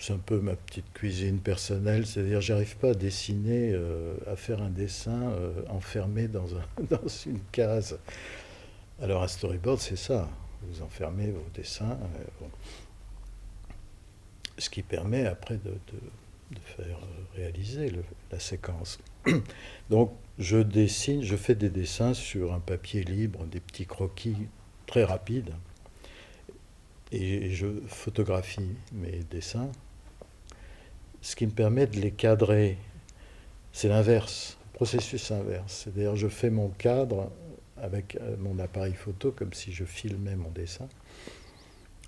c'est un peu ma petite cuisine personnelle, c'est-à-dire j'arrive pas à dessiner, à faire un dessin enfermé dans une case. Alors un storyboard, c'est ça. Vous enfermez vos dessins, bon. Ce qui permet après de faire réaliser la séquence. Donc je dessine, je fais des dessins sur un papier libre, des petits croquis très rapides, et je photographie mes dessins, ce qui me permet de les cadrer. C'est l'inverse, processus inverse. C'est-à-dire je fais mon cadre avec mon appareil photo comme si je filmais mon dessin,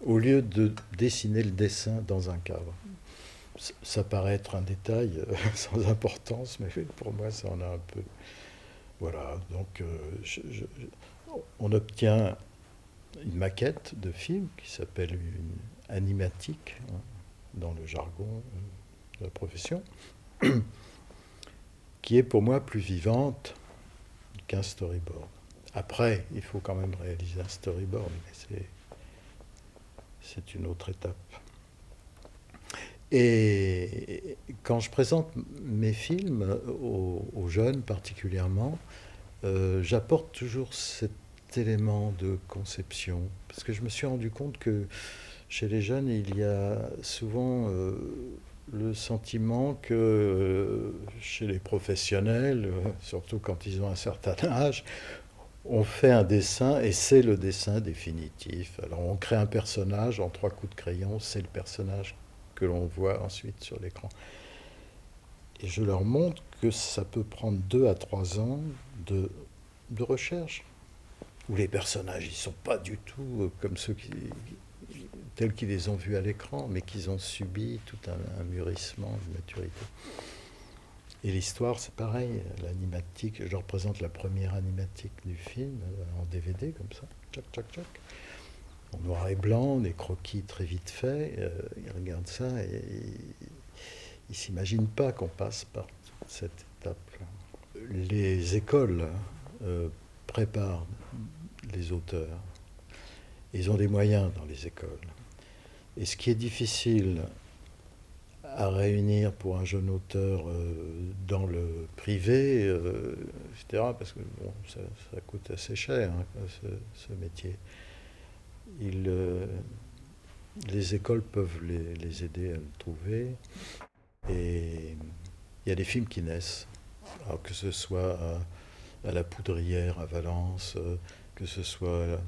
au lieu de dessiner le dessin dans un cadre. Ça paraît être un détail sans importance, mais pour moi, ça en a un peu. Voilà, donc on obtient une maquette de film qui s'appelle une animatique, hein, dans le jargon de la profession, qui est pour moi plus vivante qu'un storyboard. Après, il faut quand même réaliser un storyboard, mais c'est une autre étape. Et quand je présente mes films aux jeunes particulièrement, j'apporte toujours cet élément de conception. Parce que je me suis rendu compte que chez les jeunes, il y a souvent le sentiment que chez les professionnels, surtout quand ils ont un certain âge, on fait un dessin et c'est le dessin définitif. Alors on crée un personnage en trois coups de crayon, c'est le personnage que l'on voit ensuite sur l'écran. Et je leur montre que ça peut prendre 2 à 3 ans de recherche, où les personnages ils sont pas du tout comme tels qu'ils les ont vus à l'écran, mais qu'ils ont subi tout un mûrissement, une maturité. Et l'histoire, c'est pareil, l'animatique, je représente la première animatique du film en DVD, comme ça, tchac, tchac, tchac, en noir et blanc, des croquis très vite faits. Ils regardent ça et ils ne s'imaginent pas qu'on passe par toute cette étape-là. Les écoles préparent les auteurs. Ils ont des moyens dans les écoles. Et ce qui est difficile à réunir pour un jeune auteur dans le privé, etc., parce que bon, ça coûte assez cher, hein, ce métier. Les écoles peuvent les aider à le trouver. Et il y a des films qui naissent, alors que ce soit à la Poudrière à Valence, que ce soit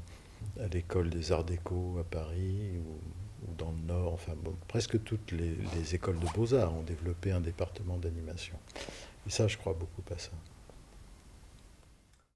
à l'école des Arts Déco à Paris ou dans le Nord. Enfin bon, presque toutes les écoles de beaux-arts ont développé un département d'animation. Et ça, je crois beaucoup à ça.